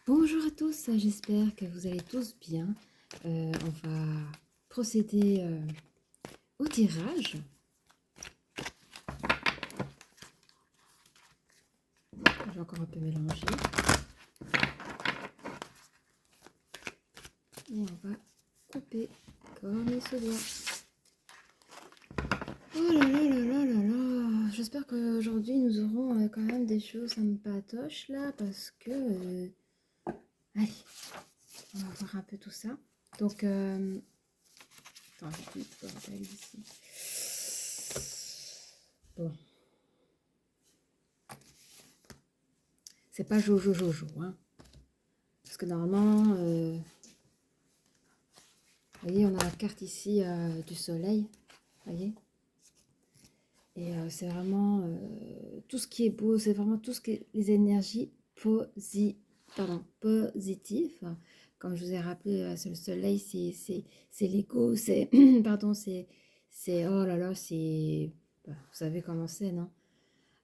Bonjour à tous, j'espère que vous allez tous bien. On va procéder au tirage. Je vais encore un peu mélanger. Et on va couper comme il se doit. Oh là là là là là là. J'espère qu'aujourd'hui nous aurons quand même des choses sympatoches là parce que... allez, on va voir un peu tout ça. Donc... attends, j'ai plus de bordel ici. Bon. C'est pas Jojo Jojo, hein. Parce que normalement, vous voyez, on a la carte ici du soleil, vous voyez. Et c'est vraiment tout ce qui est beau, c'est vraiment tout ce qui est les énergies positives. Comme je vous ai rappelé, c'est le soleil, c'est l'ego, c'est, pardon, oh là là, c'est, bah, vous savez comment c'est, non?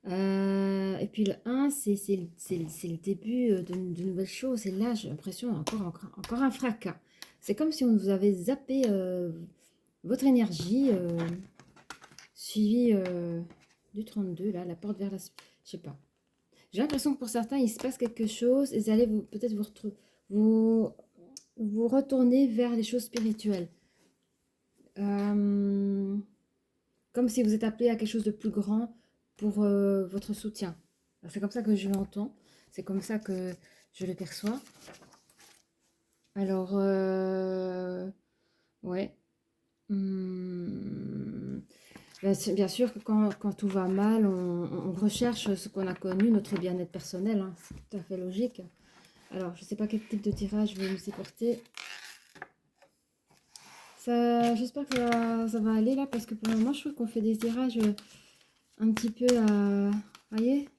Et puis le 1, c'est le début de nouvelles choses. Et là, j'ai l'impression encore un fracas. C'est comme si on vous avait zappé votre énergie, suivi du 32, là, la porte vers la... Je sais pas. J'ai l'impression que pour certains, il se passe quelque chose et vous allez peut-être vous, vous retourner vers les choses spirituelles. Comme si vous êtes appelé à quelque chose de plus grand pour votre soutien. C'est comme ça que je l'entends, c'est comme ça que je le perçois. Alors, ouais. Hum, bien sûr que quand tout va mal, on recherche ce qu'on a connu, notre bien-être personnel, hein. C'est tout à fait logique. Alors, je ne sais pas quel type de tirage je vais nous porter. J'espère que ça va aller là, parce que pour le moment, je trouve qu'on fait des tirages un petit peu, voyez,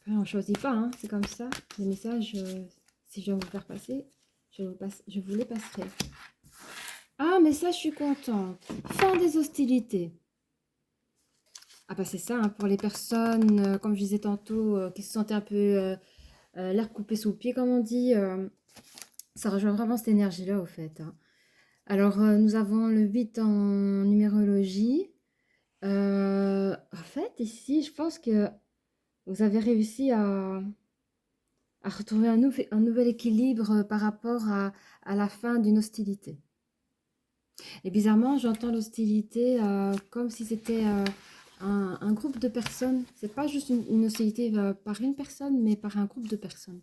on ne choisit pas, hein, c'est comme ça. Les messages, si je dois vous faire passer, je vous les passerai. Ah, mais ça, je suis contente. Fin des hostilités. Ah bah c'est ça, hein, pour les personnes, comme je disais tantôt, qui se sentaient un peu l'air coupé sous le pied, comme on dit. Ça rejoint vraiment cette énergie-là, au fait, hein. Alors, nous avons le 8 en numérologie. En fait, ici, je pense que vous avez réussi à retrouver un nouvel équilibre par rapport à la fin d'une hostilité. Et bizarrement, j'entends l'hostilité comme si c'était un groupe de personnes. C'est pas juste une hostilité par une personne, mais par un groupe de personnes.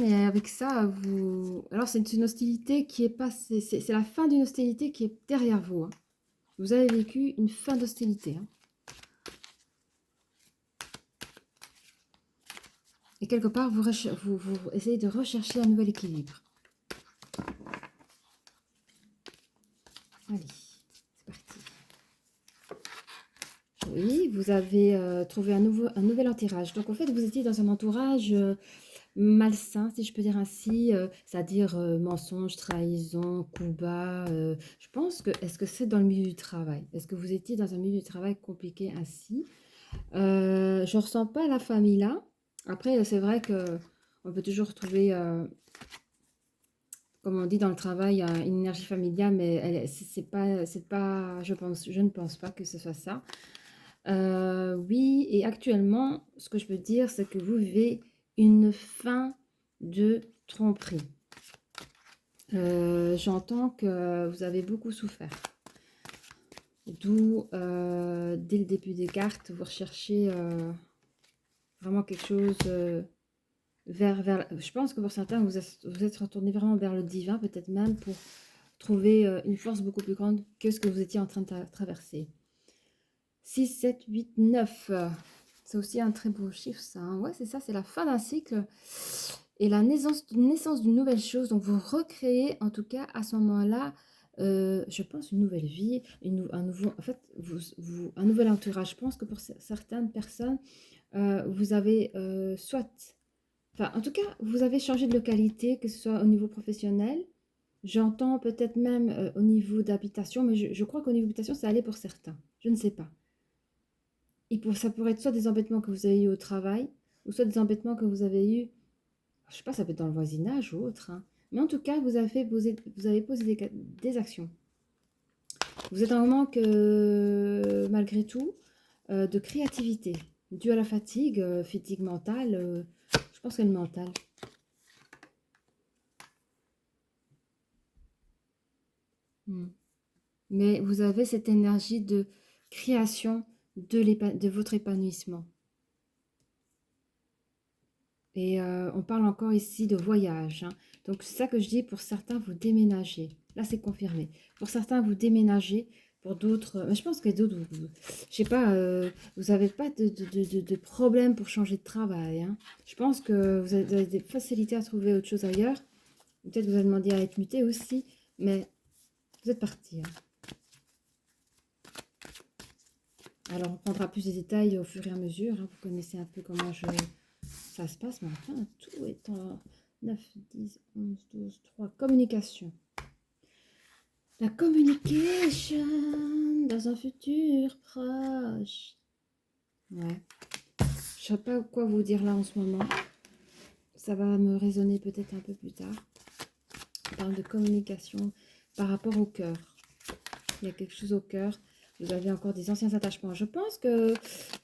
Et avec ça, vous... Alors, c'est une hostilité qui est passée. C'est la fin d'une hostilité qui est derrière vous, hein. Vous avez vécu une fin d'hostilité, hein. Et quelque part, vous essayez de rechercher un nouvel équilibre. Allez, c'est parti. Oui, vous avez trouvé un nouvel entourage. Donc, en fait, vous étiez dans un entourage malsain, si je peux dire ainsi, c'est-à-dire mensonge, trahison, coup bas. Je pense que, est-ce que c'est dans le milieu du travail? Est-ce que vous étiez dans un milieu du travail compliqué ainsi? Je ne ressens pas la famille là. Après, c'est vrai que on peut toujours trouver, comme on dit dans le travail, une énergie familiale, mais c'est pas, je ne pense pas que ce soit ça. Oui, et actuellement, ce que je peux dire, c'est que vous vivez une fin de tromperie. J'entends que vous avez beaucoup souffert. D'où, dès le début des cartes, vous recherchez vraiment quelque chose je pense que pour certains, vous êtes retourné vraiment vers le divin, peut-être même pour trouver une force beaucoup plus grande que ce que vous étiez en train de traverser. 6, 7, 8, 9. C'est aussi un très beau chiffre, ça, hein. Ouais, c'est ça, c'est la fin d'un cycle et la naissance d'une nouvelle chose. Donc, vous recréez, en tout cas, à ce moment-là, je pense, une nouvelle vie, un nouveau, en fait, un nouvel entourage. Je pense que pour certaines personnes, vous avez soit... Enfin, en tout cas, vous avez changé de localité, que ce soit au niveau professionnel. J'entends peut-être même au niveau d'habitation, mais je crois qu'au niveau d'habitation, ça allait pour certains. Je ne sais pas. ça pourrait être soit des embêtements que vous avez eu au travail, ou soit des embêtements que vous avez eu, je sais pas, ça peut être dans le voisinage ou autre, hein. Mais en tout cas, vous avez posé des actions. Vous êtes un moment que, malgré tout, de créativité, dû à la fatigue mentale, je pense que le mental. Hmm. Mais vous avez cette énergie de création de votre épanouissement. Et on parle encore ici de voyage, hein. Donc c'est ça que je dis, pour certains, vous déménagez. Là, c'est confirmé. Pour certains, vous déménagez. Pour d'autres, je pense que d'autres, je sais pas, vous n'avez pas de problème pour changer de travail, hein. Je pense que vous avez des facilités à trouver autre chose ailleurs. Peut-être que vous avez demandé à être muté aussi, mais vous êtes parti, hein. Alors, on prendra plus de détails au fur et à mesure, hein. Vous connaissez un peu comment ça se passe, mais enfin, tout est en 9, 10, 11, 12, 3. Communication. La communication dans un futur proche. Ouais. Je sais pas quoi vous dire là en ce moment. Ça va me résonner peut-être un peu plus tard. On parle de communication par rapport au cœur. Il y a quelque chose au cœur. Vous avez encore des anciens attachements. Je pense que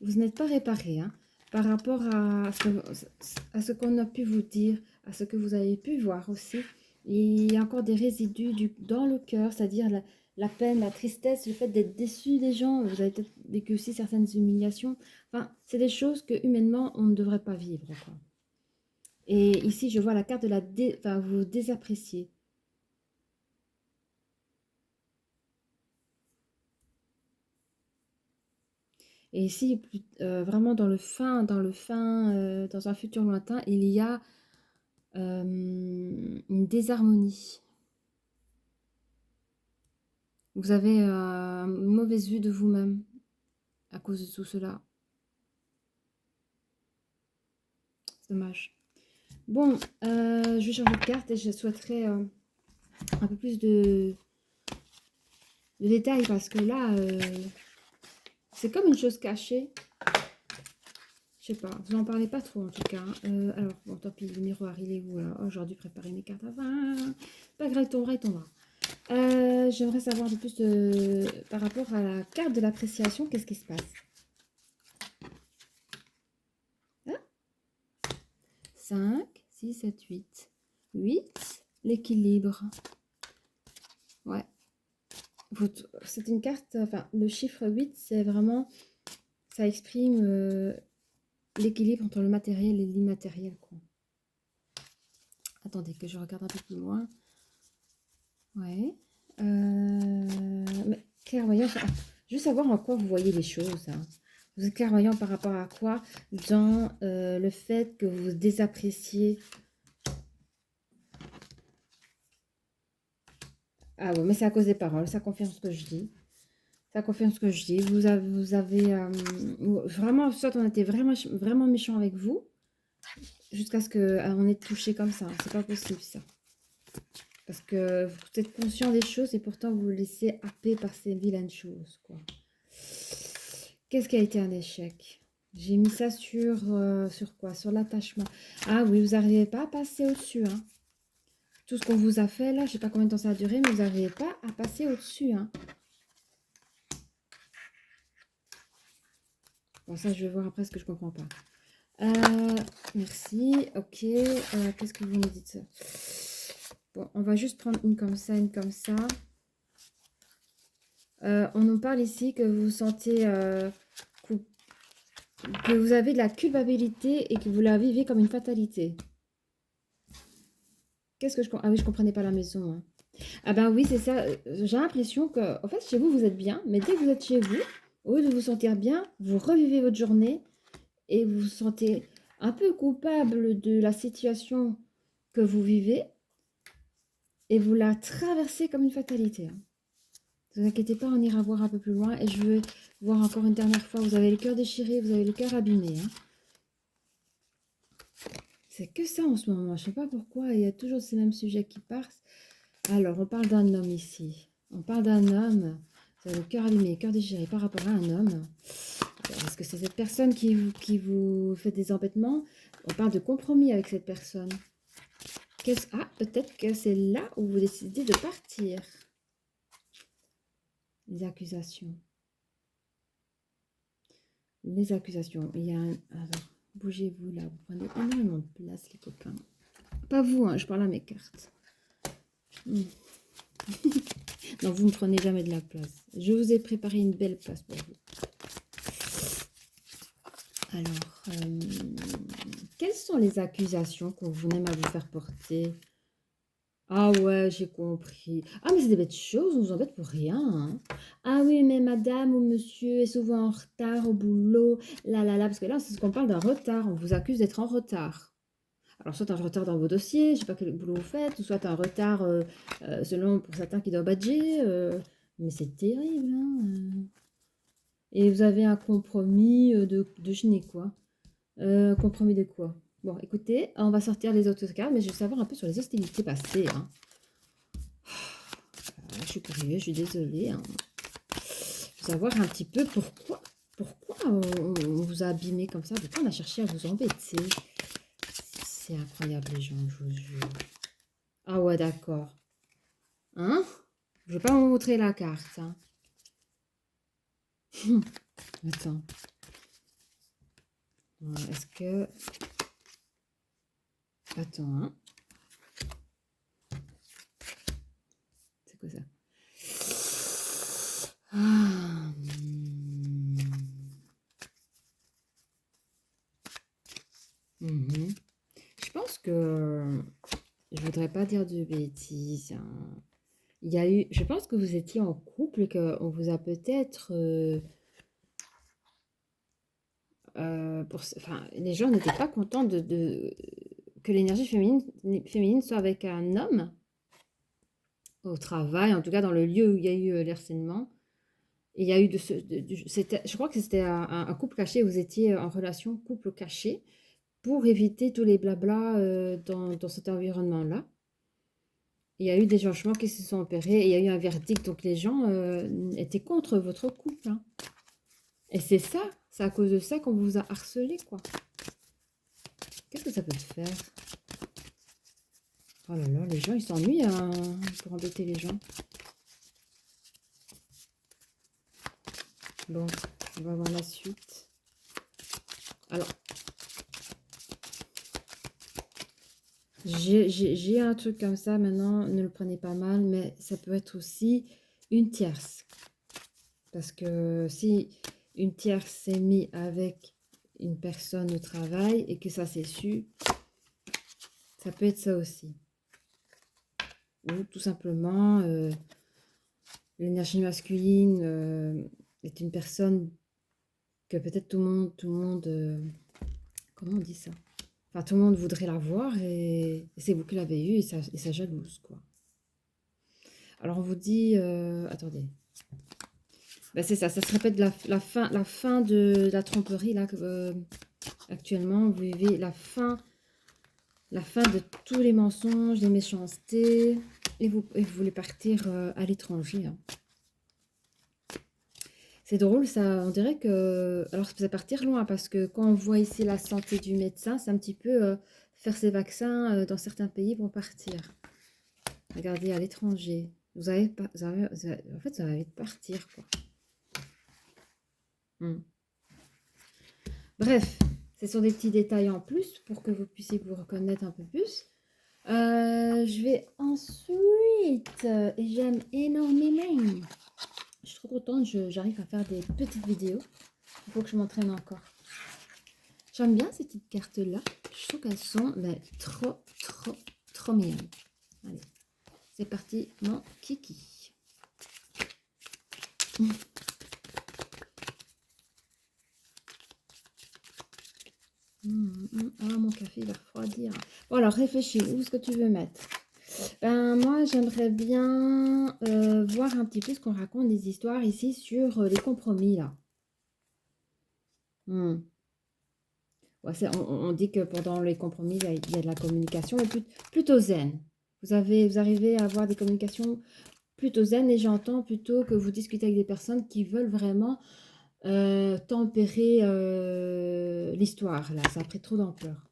vous n'êtes pas réparé, hein, par rapport à ce qu'on a pu vous dire, à ce que vous avez pu voir aussi. Il y a encore des résidus dans le cœur, c'est-à-dire la peine, la tristesse, le fait d'être déçu des gens. Vous avez peut-être vécu aussi certaines humiliations. Enfin, c'est des choses que humainement, on ne devrait pas vivre, quoi. Et ici, je vois la carte de enfin, vous désappréciez. Et ici, vraiment dans un futur lointain, il y a une désharmonie. Vous avez une mauvaise vue de vous-même à cause de tout cela. C'est dommage. Bon, je vais changer de carte et je souhaiterais un peu plus de détails parce que là, c'est comme une chose cachée. Je sais pas, vous n'en parlez pas trop en tout cas, hein. Alors, bon, tant pis, le miroir, il est où là? Oh, j'aurais dû préparer mes cartes avant. Pas grave, il tombera. J'aimerais savoir de plus par rapport à la carte de l'appréciation, qu'est-ce qui se passe? Ah, 5, 6, 7, 8. 8, l'équilibre. Ouais. C'est une carte, enfin, le chiffre 8, c'est vraiment, ça exprime l'équilibre entre le matériel et l'immatériel, quoi. Attendez, que je regarde un peu plus loin. Ouais. Mais clairvoyant, je veux savoir en quoi vous voyez les choses, hein. Vous êtes clairvoyant par rapport à quoi? Dans le fait que vous désappréciez. Ah ouais, mais c'est à cause des paroles, ça confirme ce que je dis. Ça confirme ce que je dis. Vous avez vraiment, soit on était vraiment, vraiment méchant avec vous, jusqu'à ce qu'on ait touché comme ça. C'est pas possible ça. Parce que vous êtes conscient des choses et pourtant vous vous laissez happer par ces vilaines choses, quoi. Qu'est-ce qui a été un échec? J'ai mis ça sur quoi? Sur l'attachement. Ah oui, vous n'arrivez pas à passer au-dessus, hein. Tout ce qu'on vous a fait là, je ne sais pas combien de temps ça a duré, mais vous n'arrivez pas à passer au-dessus, hein. Bon, ça, je vais voir après ce que je ne comprends pas. Merci. Ok. Qu'est-ce que vous me dites? Bon, on va juste prendre une comme ça, une comme ça. On nous parle ici que vous sentez que vous avez de la culpabilité et que vous la vivez comme une fatalité. Qu'est-ce que je... Ah oui, je comprenais pas la maison, hein. Ah ben oui, c'est ça. J'ai l'impression que, en fait, chez vous, vous êtes bien, mais dès que vous êtes chez vous, au lieu de vous sentir bien, vous revivez votre journée et vous vous sentez un peu coupable de la situation que vous vivez et vous la traversez comme une fatalité, hein. Ne vous inquiétez pas, on ira voir un peu plus loin et je veux voir encore une dernière fois. Vous avez le cœur déchiré, vous avez le cœur abîmé, hein. C'est que ça en ce moment. Je ne sais pas pourquoi. Il y a toujours ces mêmes sujets qui passent. Alors, on parle d'un homme ici. On parle d'un homme. Vous avez le cœur abîmé, le cœur déchiré par rapport à un homme. Est-ce que c'est cette personne qui vous fait des embêtements? On parle de compromis avec cette personne. Ah, peut-être que c'est là où vous décidez de partir. Les accusations. Les accusations. Il y a un... Alors, bougez-vous là. Vous prenez énormément de place, les copains. Pas vous, hein, je parle à mes cartes. Non, vous ne prenez jamais de la place. Je vous ai préparé une belle place pour vous. Alors, quelles sont les accusations qu'on vous aime à vous faire porter? Ah ouais, j'ai compris. Ah, mais c'est des bêtes choses, on vous embête pour rien, hein. Ah oui, mais madame ou monsieur est souvent en retard au boulot. Parce que là, c'est ce qu'on parle d'un retard. On vous accuse d'être en retard. Alors, soit un retard dans vos dossiers, je ne sais pas quel boulot vous faites, ou soit un retard selon pour certains qui doivent badger. Mais c'est terrible, hein. Et vous avez un compromis de je n'ai quoi. Compromis de quoi? Bon, écoutez, on va sortir les autres cartes, mais je veux savoir un peu sur les hostilités passées, hein. Je suis curieux, je suis désolée, hein. Je veux savoir un petit peu pourquoi on vous a abîmé comme ça, pourquoi on a cherché à vous embêter. C'est incroyable, les gens, je vous jure. Ah ouais, d'accord. Hein? Je vais pas vous montrer la carte, hein. Attends. Est-ce que... Attends, hein. C'est quoi ça? Ah. Je pense que... Je voudrais pas dire de bêtises, hein. Il y a eu... Je pense que vous étiez en couple et qu'on vous a peut-être... enfin, les gens n'étaient pas contents que l'énergie féminine soit avec un homme au travail, en tout cas dans le lieu où il y a eu l'harcèlement. Et il y a eu je crois que c'était un couple caché, vous étiez en relation couple caché pour éviter tous les blablas dans cet environnement-là. Il y a eu des changements qui se sont opérés et il y a eu un verdict, donc les gens étaient contre votre couple, hein. Et c'est à cause de ça qu'on vous a harcelé, quoi. Qu'est-ce que ça peut te faire? Oh là là, les gens, ils s'ennuient hein, pour embêter les gens. Bon, on va voir la suite. Alors, j'ai un truc comme ça maintenant, ne le prenez pas mal, mais ça peut être aussi une tierce. Parce que si une tierce s'est mise avec une personne au travail et que ça s'est su, ça peut être ça aussi. Ou tout simplement, l'énergie masculine est une personne que peut-être tout le monde comment on dit ça? Enfin, tout le monde voudrait la voir et c'est vous qui l'avez eu et ça jalouse, quoi. Alors, on vous dit... attendez. Ben, c'est ça se répète la fin de la tromperie, là, actuellement. Vous vivez la fin de tous les mensonges, les méchancetés, et vous voulez partir à l'étranger, hein. C'est drôle, ça, on dirait que... Alors, ça peut partir loin, parce que quand on voit ici la santé du médecin, c'est un petit peu faire ses vaccins dans certains pays pour partir. Regardez, à l'étranger. En fait, vous avez envie de partir, quoi. Bref, ce sont des petits détails en plus pour que vous puissiez vous reconnaître un peu plus. Je vais ensuite, et j'aime énormément... Je suis trop contente, j'arrive à faire des petites vidéos. Il faut que je m'entraîne encore. J'aime bien ces petites cartes-là. Je trouve qu'elles sont trop mignonnes. Allez, c'est parti, mon kiki. Ah, mon café va refroidir. Bon, alors, réfléchis, où est-ce que tu veux mettre? Ben, moi, j'aimerais bien voir un petit peu ce qu'on raconte des histoires ici sur les compromis, là. Ouais, on dit que pendant les compromis, il y a de la communication, mais plutôt zen. Vous arrivez à avoir des communications plutôt zen et j'entends plutôt que vous discutez avec des personnes qui veulent vraiment tempérer l'histoire, là. Ça a pris trop d'ampleur.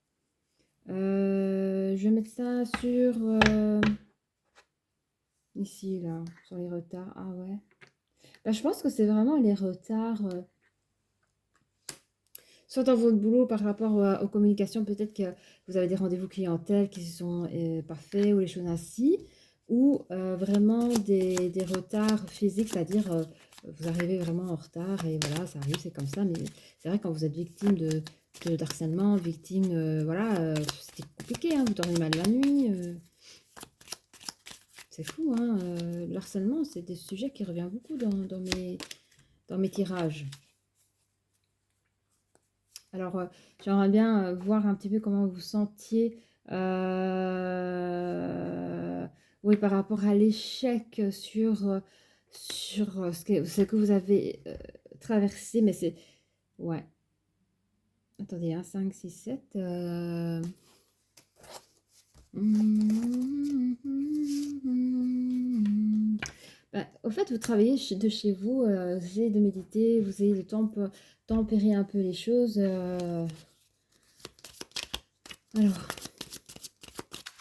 Je vais mettre ça sur... ici, là, sur les retards. Ah ouais. Bah, je pense que c'est vraiment les retards... soit dans votre boulot par rapport aux communications, peut-être que vous avez des rendez-vous clientèle qui se sont pas faits ou les choses ainsi, ou vraiment des retards physiques, c'est-à-dire vous arrivez vraiment en retard et voilà, ça arrive, c'est comme ça, mais c'est vrai quand vous êtes victime d'harcèlement, victime, voilà, c'était compliqué, hein, vous dormez mal la nuit, c'est fou, hein, le harcèlement, c'est des sujets qui reviennent beaucoup dans mes tirages. Alors, j'aimerais bien voir un petit peu comment vous vous sentiez, oui, par rapport à l'échec sur ce que vous avez traversé, mais c'est... Ouais, attendez, hein, 5, 6, 7. Bah, au fait, vous travaillez de chez vous, vous essayez de méditer, vous essayez de tempérer un peu les choses. Alors,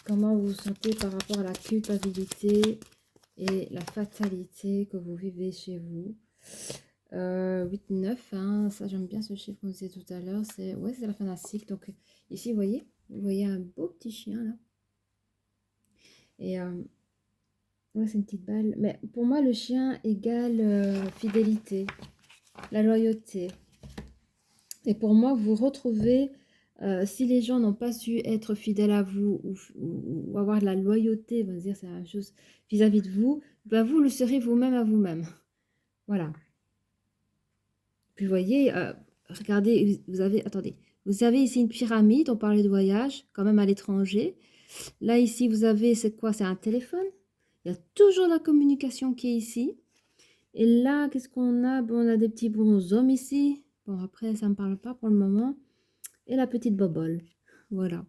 comment vous vous sentez par rapport à la culpabilité et la fatalité que vous vivez chez vous? 8, 9, hein, ça j'aime bien ce chiffre qu'on disait tout à l'heure. C'est ouais, c'est la fin d'un cycle. Donc ici, vous voyez un beau petit chien là. Et ouais, c'est une petite balle. Mais pour moi, le chien égale fidélité, la loyauté. Et pour moi, vous retrouvez, si les gens n'ont pas su être fidèles à vous ou avoir de la loyauté, on va dire c'est la même chose vis-à-vis de vous, ben vous le serez vous-même à vous-même. Voilà. Puis vous voyez, regardez, vous avez, attendez, vous avez ici une pyramide, on parlait de voyage, quand même à l'étranger. Là, ici, vous avez, c'est quoi? C'est un téléphone. Il y a toujours la communication qui est ici. Et là, qu'est-ce qu'on a? Bon, on a des petits bonshommes ici. Bon, après, ça ne me parle pas pour le moment. Et la petite bobole. Voilà.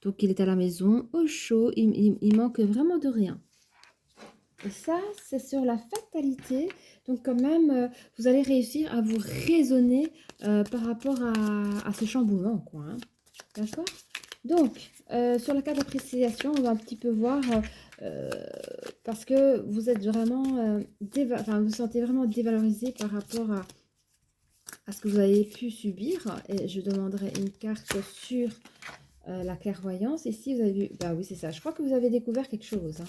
Donc, il est à la maison, au chaud. Il manque vraiment de rien. Et ça, c'est sur la fatalité. Donc, quand même, vous allez réussir à vous raisonner par rapport à ce chamboulement, quoi. Hein. D'accord? Donc, sur la carte d'appréciation, on va un petit peu voir, parce que vous êtes vraiment, enfin, vous vous sentez vraiment dévalorisé par rapport à ce que vous avez pu subir. Et je demanderai une carte sur la clairvoyance. Ici, vous avez vu, bah oui, c'est ça. Je crois que vous avez découvert quelque chose hein,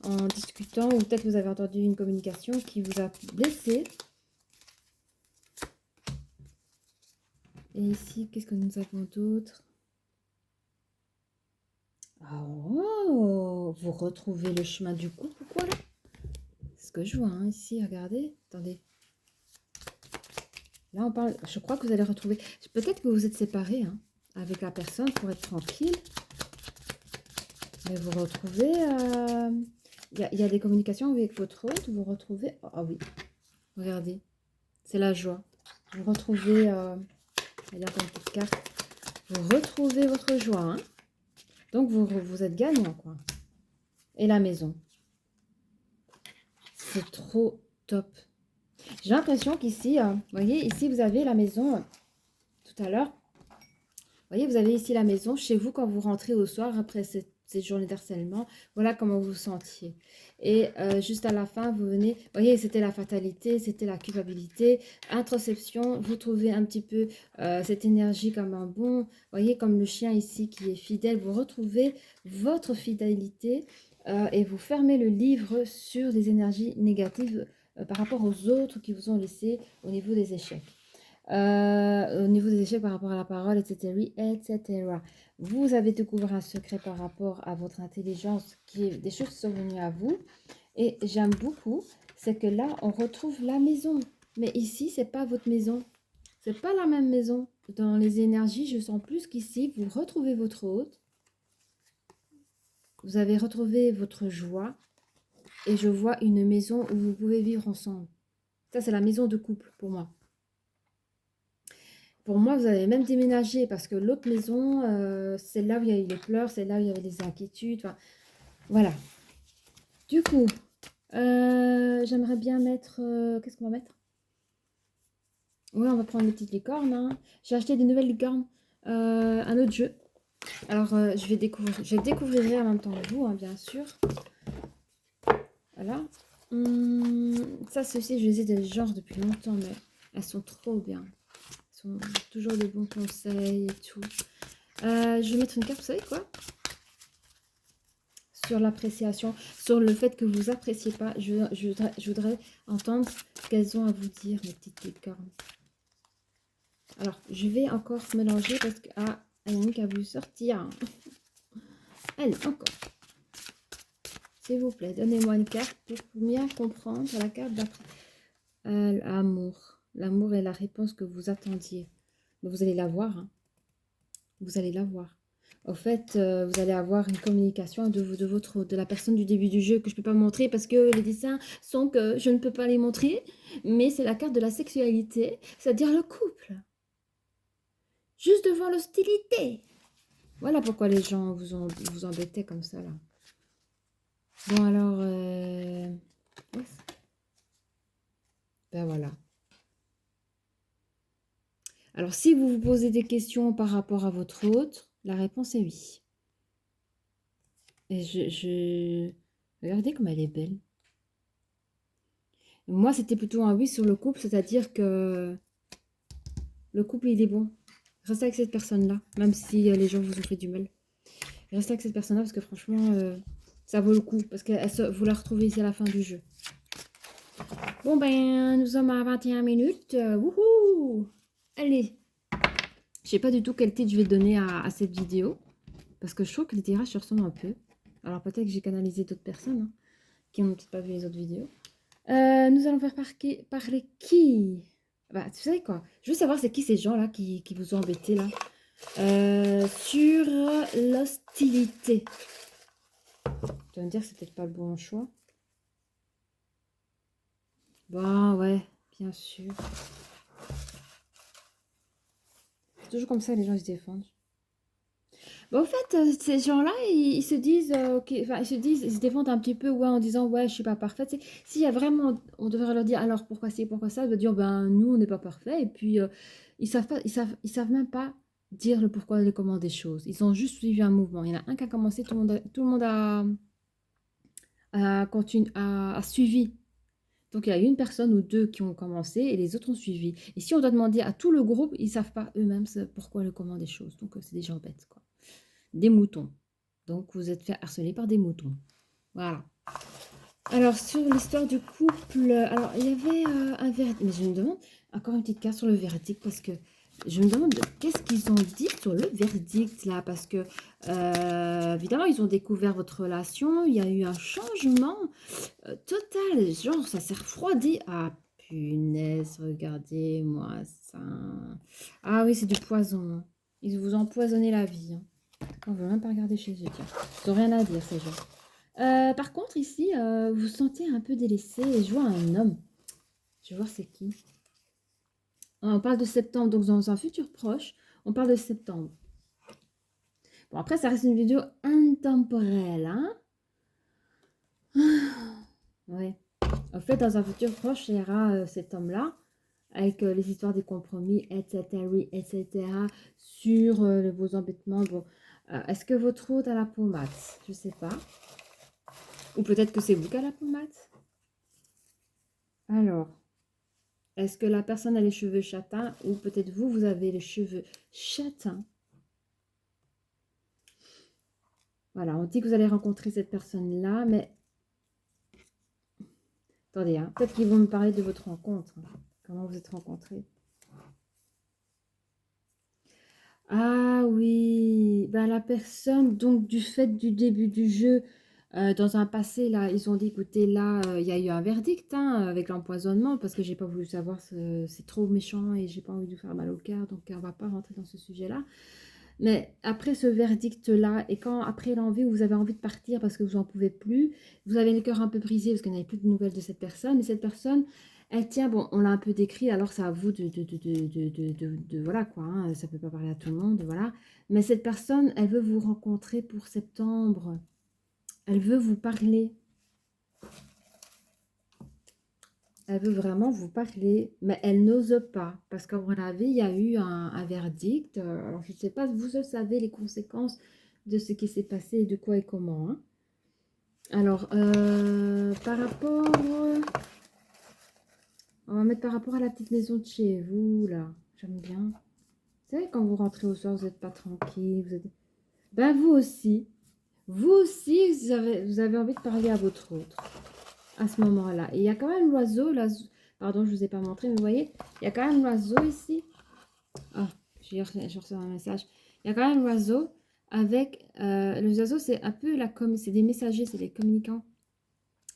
en discutant, ou peut-être vous avez entendu une communication qui vous a blessé. Et ici, qu'est-ce que nous avons d'autre? Oh, vous retrouvez le chemin du couple, quoi là? C'est ce que je vois hein, ici, regardez. Attendez. Là, on parle, je crois que vous allez retrouver... Peut-être que vous êtes séparés hein, avec la personne pour être tranquille. Mais vous retrouvez... Il y a des communications avec votre hôte, vous retrouvez... Ah oui, regardez. C'est la joie. Vous retrouvez... il y a une petite carte. Vous retrouvez votre joie. Hein. Donc, vous êtes gagnant, quoi. Et la maison. C'est trop top. J'ai l'impression qu'ici, vous voyez, ici, vous avez la maison, tout à l'heure. Vous voyez, vous avez ici la maison, chez vous, quand vous rentrez au soir, après cette journée d'harcèlement. Voilà comment vous vous sentiez. Et juste à la fin, vous venez, vous voyez, c'était la fatalité, c'était la culpabilité, introspection. Vous trouvez un petit peu cette énergie comme un bon, vous voyez, comme le chien ici qui est fidèle. Vous retrouvez votre fidélité et vous fermez le livre sur les énergies négatives par rapport aux autres qui vous ont laissé au niveau des échecs. Au niveau des échecs par rapport à la parole, etc., etc. Vous avez découvert un secret par rapport à votre intelligence, qui est des choses qui sont venues à vous. Et j'aime beaucoup, c'est que là, on retrouve la maison. Mais ici, c'est pas votre maison. C'est pas la même maison. Dans les énergies, je sens plus qu'ici, vous retrouvez votre hôte. Vous avez retrouvé votre joie. Et je vois une maison où vous pouvez vivre ensemble. Ça, c'est la maison de couple pour moi. Pour moi, vous avez même déménagé parce que l'autre maison, c'est là où il y a eu les pleurs, c'est là où il y avait des inquiétudes. Enfin, voilà. Du coup, j'aimerais bien mettre... qu'est-ce qu'on va mettre? Ouais, on va prendre les petites licornes, hein. J'ai acheté des nouvelles licornes. Un autre jeu. Alors, je découvrirai en même temps que vous, hein, bien sûr. Voilà. Ça, ceci, je les ai de genre depuis longtemps, mais elles sont trop bien. Elles sont toujours de bons conseils et tout. Je vais mettre une carte, vous savez quoi? Sur l'appréciation, sur le fait que vous appréciez pas. Je voudrais entendre ce qu'elles ont à vous dire, mes petites licornes. Alors, je vais encore mélanger parce que... Ah, Annick a voulu sortir. Allez, encore. S'il vous plaît, donnez-moi une carte pour bien comprendre la carte d'après. L'amour. L'amour est la réponse que vous attendiez. Mais vous allez la voir. Hein. Vous allez la voir. Au fait, vous allez avoir une communication de la personne du début du jeu que je ne peux pas montrer parce que les dessins sont que je ne peux pas les montrer. Mais c'est la carte de la sexualité, c'est-à-dire le couple. Juste devant l'hostilité. Voilà pourquoi les gens vous embêtaient comme ça, là. Bon, alors... ben voilà. Alors, si vous vous posez des questions par rapport à votre autre, la réponse est oui. Et regardez comme elle est belle. Moi, c'était plutôt un oui sur le couple, c'est-à-dire que le couple, il est bon. Restez avec cette personne-là, même si les gens vous ont fait du mal. Restez avec cette personne-là parce que franchement, ça vaut le coup. Parce que vous la retrouvez ici à la fin du jeu. Bon, ben, nous sommes à 21 minutes. Wouhou! Allez! Je sais pas du tout quel titre je vais donner à cette vidéo. Parce que je trouve que les tirages se ressemblent un peu. Alors peut-être que j'ai canalisé d'autres personnes hein, qui n'ont peut-être pas vu les autres vidéos. Nous allons faire parler qui? Bah, tu sais quoi? Je veux savoir c'est qui ces gens-là qui vous ont embêté là. Sur l'hostilité. Tu vas me dire que c'est peut-être pas le bon choix. Bah ouais, bien sûr. C'est toujours comme ça les gens ils se défendent. Bah, en fait, ces gens-là, ils se disent, enfin, ils se défendent un petit peu, ouais, en disant, ouais, je suis pas parfaite. S'il y a vraiment, on devrait leur dire, alors pourquoi ci, pourquoi ça, ils vont dire, ben, nous, on n'est pas parfait. Et puis, ils savent pas, ils savent même pas dire le pourquoi et le comment des choses. Ils ont juste suivi un mouvement. Il y en a un qui a commencé, tout le monde a suivi. Donc, il y a une personne ou deux qui ont commencé et les autres ont suivi. Et si on doit demander à tout le groupe, ils savent pas eux-mêmes pourquoi et le comment des choses. Donc, c'est des gens bêtes, quoi. Des moutons. Donc, vous êtes fait harceler par des moutons. Voilà. Alors, sur l'histoire du couple, alors, il y avait un verdict. Mais je me demande, encore une petite carte sur le verdict, parce que je me demande qu'est-ce qu'ils ont dit sur le verdict, là, parce que, évidemment, ils ont découvert votre relation, il y a eu un changement total, genre, ça s'est refroidi. Ah, punaise, regardez-moi ça. Ah oui, c'est du poison. Ils vous ont empoisonné la vie. Hein. On ne veut même pas regarder chez eux, tiens. Ils n'ont rien à dire, ces gens. Par contre, ici, vous sentez un peu délaissé et je vois un homme. Je vais voir c'est qui. On parle de septembre, donc dans un futur proche, on parle de septembre. Bon, après, ça reste une vidéo intemporelle, hein. Ouais. En fait, dans un futur proche, il y aura cet homme-là, avec les histoires des compromis, etc., etc., sur vos embêtements. Bon, est-ce que votre hôte a la pommade? Je sais pas. Ou peut-être que c'est vous qui avez la pommade. Alors, est-ce que la personne a les cheveux châtains ou peut-être vous, vous avez les cheveux châtains? Voilà, on dit que vous allez rencontrer cette personne-là, mais... Attendez, hein, peut-être qu'ils vont me parler de votre rencontre. Comment vous êtes rencontrés? Ah oui, ben, la personne, donc du fait du début du jeu, dans un passé, là, ils ont dit, écoutez, là, il y a eu un verdict hein, avec l'empoisonnement, parce que j'ai pas voulu savoir, c'est trop méchant et j'ai pas envie de vous faire mal au cœur, donc on va pas rentrer dans ce sujet-là. Mais après ce verdict-là, et quand après l'envie où vous avez envie de partir parce que vous n'en pouvez plus, vous avez le cœur un peu brisé parce que vous n'avez plus de nouvelles de cette personne, et cette personne, elle tient, bon, on l'a un peu décrit, alors c'est à vous voilà quoi, hein, ça ne peut pas parler à tout le monde, voilà. Mais cette personne, elle veut vous rencontrer pour septembre, elle veut vous parler. Elle veut vraiment vous parler, mais elle n'ose pas. Parce qu'à mon avis, il y a eu un verdict. Alors, je ne sais pas, vous savez les conséquences de ce qui s'est passé et de quoi et comment. Hein. Alors, par rapport... on va mettre par rapport à la petite maison de chez vous, là. J'aime bien. Vous savez, quand vous rentrez au soir, vous n'êtes pas tranquille. Vous êtes... Ben, vous aussi. Vous aussi, vous avez envie de parler à votre autre. À ce moment-là. Et il y a quand même l'oiseau, là. Pardon, je ne vous ai pas montré, mais vous voyez, il y a quand même l'oiseau ici. Ah, j'ai reçu un message. Il y a quand même l'oiseau avec... les oiseaux, c'est un peu c'est des messagers, c'est des communicants.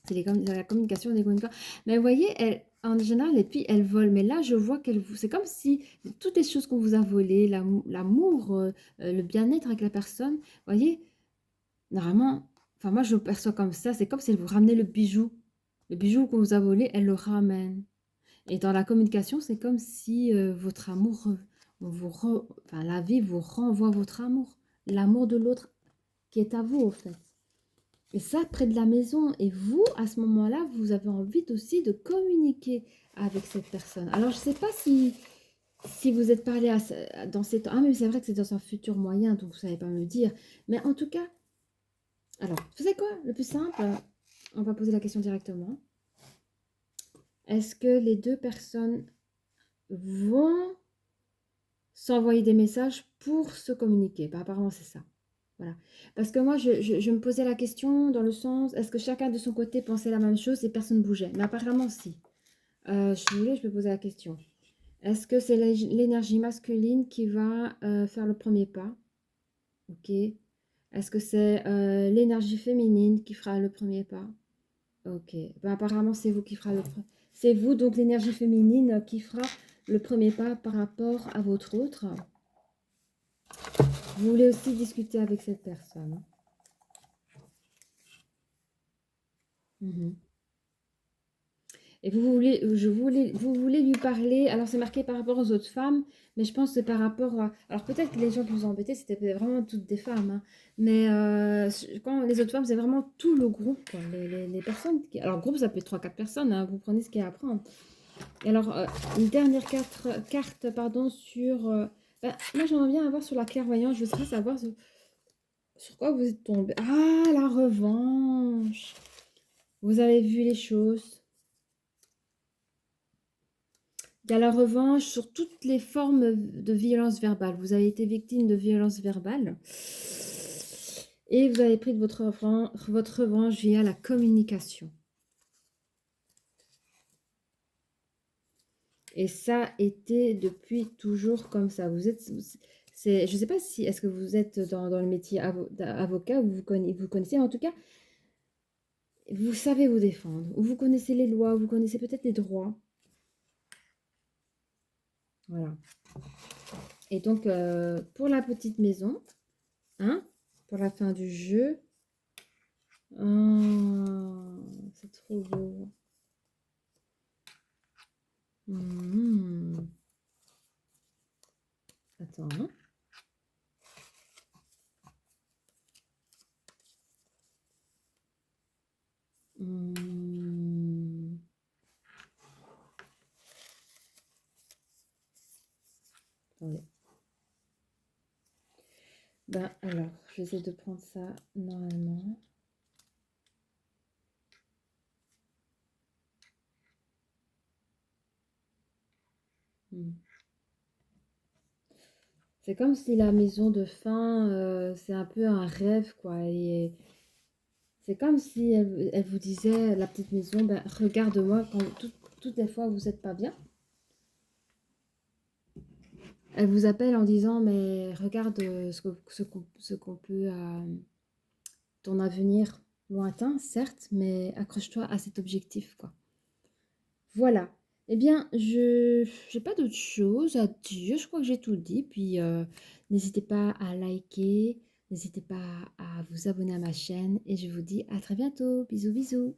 C'est la communication des communicants. Mais vous voyez, en général, les filles, elles volent. Mais là, je vois qu'elles vous... C'est comme si toutes les choses qu'on vous a volées, l'amour, le bien-être avec la personne, vous voyez, normalement, enfin moi, je le perçois comme ça. C'est comme si elle vous ramenait le bijou. Le bijou qu'on vous a volé, elle le ramène. Et dans la communication, c'est comme si votre amour, enfin, la vie vous renvoie votre amour. L'amour de l'autre qui est à vous, au fait. Et ça, près de la maison. Et vous, à ce moment-là, vous avez envie aussi de communiquer avec cette personne. Alors, je ne sais pas si vous êtes parlé dans ces temps. Ah, mais c'est vrai que c'est dans un futur moyen, donc vous ne savez pas me dire. Mais en tout cas, alors, vous savez quoi? Le plus simple, on va poser la question directement. Est-ce que les deux personnes vont s'envoyer des messages pour se communiquer? Bah, apparemment, c'est ça. Voilà. Parce que moi, je me posais la question dans le sens, est-ce que chacun de son côté pensait la même chose et personne ne bougeait? Mais apparemment, si. Je peux poser la question. Est-ce que c'est l'énergie masculine qui va faire le premier pas? Ok. Est-ce que c'est l'énergie féminine qui fera le premier pas? Ok. Ben, apparemment, c'est vous qui fera c'est vous, donc l'énergie féminine, qui fera le premier pas par rapport à votre autre. Vous voulez aussi discuter avec cette personne. Mhm. Et vous voulez lui parler. Alors, c'est marqué par rapport aux autres femmes, mais je pense que c'est par rapport à. Alors, peut-être que les gens qui vous ont embêté, c'était vraiment toutes des femmes. Hein. Mais quand les autres femmes, c'est vraiment tout le groupe. Quoi. Les personnes. Alors, groupe, ça peut être 3-4 personnes. Hein. Vous prenez ce qu'il y a à prendre. Et alors, une dernière carte pardon, sur. Moi, j'aimerais bien avoir sur la clairvoyance. Je voudrais savoir sur quoi vous êtes tombé. Ah, la revanche. Vous avez vu les choses. Il y a la revanche sur toutes les formes de violence verbale. Vous avez été victime de violence verbale. Et vous avez pris de votre revanche via la communication. Et ça a été depuis toujours comme ça. Je ne sais pas si, est-ce que vous êtes dans le métier d'avocat ou vous connaissez, en tout cas, vous savez vous défendre. Ou vous connaissez les lois, vous connaissez peut-être les droits. Voilà. Et donc, pour la petite maison, hein, pour la fin du jeu, c'est trop beau. Attends. Hein. Attendez. Ben alors, je vais essayer de prendre ça normalement. C'est comme si la maison de fin, c'est un peu un rêve, quoi. Et c'est comme si elle vous disait, la petite maison, ben, regarde-moi quand toutes les fois où vous n'êtes pas bien. Elle vous appelle en disant, mais regarde ce qu'on peut, ton avenir lointain, certes, mais accroche-toi à cet objectif, quoi. Voilà. Eh bien, je n'ai pas d'autre chose à dire. Je crois que j'ai tout dit. Puis, n'hésitez pas à liker. N'hésitez pas à vous abonner à ma chaîne. Et je vous dis à très bientôt. Bisous, bisous.